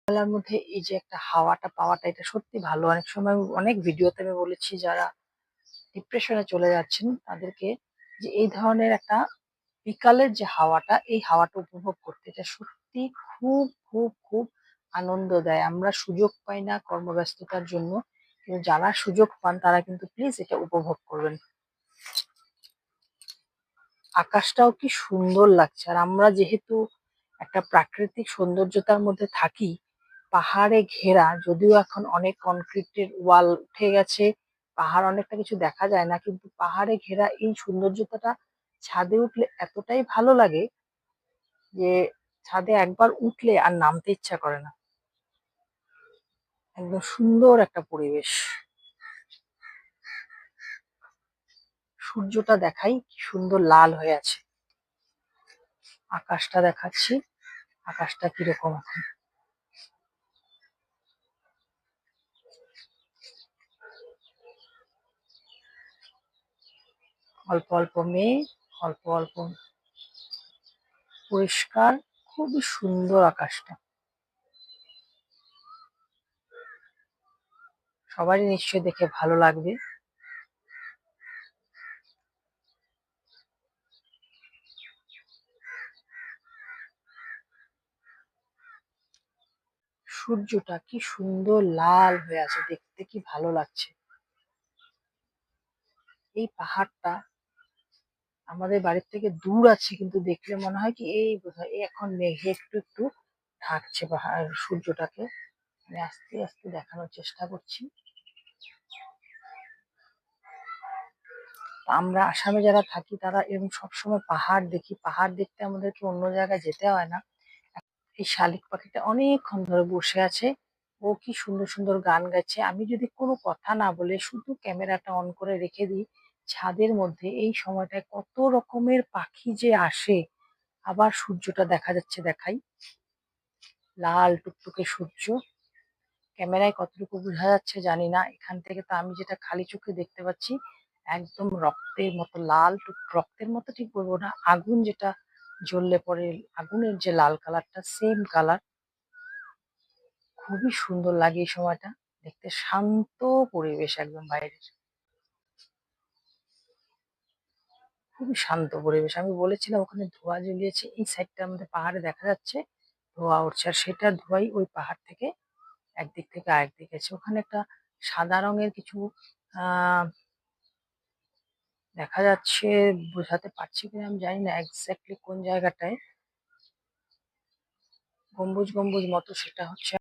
বেলার মধ্যে এই যে একটা হাওয়াটা পাওয়াটা এটা সত্যি ভালো। অনেক সময় অনেক ভিডিওতে আমি বলেছি যারা ডিপ্রেশনে চলে যাচ্ছেন তাদেরকে যে এই ধরনের একটা বিকালের যে হাওয়াটা এই হাওয়াটা উপভোগ করতে এটা সত্যি খুব খুব খুব আনন্দ দেয়। আমরা সুযোগ পাই না কর্মব্যস্ততার জন্য, কিন্তু যারা সুযোগ পান তারা কিন্তু প্লিজ এটা উপভোগ করবেন। আকাশটাও কি সুন্দর লাগছে, আর আমরা যেহেতু একটা প্রাকৃতিক সৌন্দর্যতার মধ্যে থাকি, পাহাড়ে ঘেরা, যদিও এখন অনেক কনক্রিটের ওয়াল উঠে গেছে, পাহাড় অনেকটা কিছু দেখা যায় না, কিন্তু পাহাড়ে ঘেরা এই সৌন্দর্যতাটা ছাদে উঠলে এতটাই ভালো লাগে যে ছাদে একবার উঠলে আর নামতে ইচ্ছা করে না। একদম সুন্দর একটা পরিবেশ। সূর্যটা দেখাই কি সুন্দর লাল হয়ে আছে। আকাশটা দেখাচ্ছি, আকাশটা কিরকম এখন। অল্প অল্প মেঘ, অল্প অল্প পরিষ্কার, খুবই সুন্দর আকাশটা। সবারই নিশ্চয়ই দেখে ভালো লাগবে। সূর্যটা কি সুন্দর লাল হয়ে আছে, দেখতে কি ভালো লাগছে। এই পাহাড়টা আমাদের বাড়ির থেকে দূর আছে, কিন্তু দেখলে মনে হয় কি এই বোধহয় এই এখন মেঘে একটু একটু ঢাকছে পাহাড় সূর্যটাকে। আমি আস্তে আস্তে দেখানোর চেষ্টা করছি। আমরা আসামে যারা থাকি তারা এরকম সবসময় পাহাড় দেখি, পাহাড় দেখতে আমাদেরকে অন্য জায়গায় যেতে হয় না। এই শালিক পাখিটা অনেকক্ষণ ধরে বসে আছে, ও কি সুন্দর সুন্দর গান গাইছে। আমি যদি কোনো কথা না বলে শুধু ক্যামেরাটা অন করে রেখে দিই, ছাদের মধ্যে এই সময়টায় কত রকমের পাখি যে আসে। আবার সূর্যটা দেখা যাচ্ছে, দেখাই, লাল টুকটুকে সূর্য। ক্যামেরায় কতটুকু বোঝা যাচ্ছে জানি না, এখান থেকে তো আমি যেটা খালি চোখে দেখতে পাচ্ছি একদম রক্তের মতো লাল, রক্তের মতো ঠিক বলবো না, আগুন যেটা জ্বললে পরে আগুনের যে লাল কালারটা সেম কালার। খুবই সুন্দর লাগে এই সময়টা দেখতে, শান্ত পরিবেশ একদম বাইরের, খুবই শান্ত পরিবেশ। আমি বলেছিলাম ওখানে ধোঁয়া জ্বলিয়েছে, এই সাইডটা আমাদের পাহাড়ে দেখা যাচ্ছে ধোঁয়া উঠছে, আর সেটা ধোঁয়াই ওই পাহাড় থেকে একদিক থেকে আরেক দিকে আছে। ওখানে একটা সাদা রঙের কিছু আহ দেখা যাচ্ছে, বোঝাতে পারছি কিনা আমি জানি না এক্স্যাক্টলি কোন জায়গাটায়, গম্বুজ গম্বুজ মতো, সেটা হচ্ছে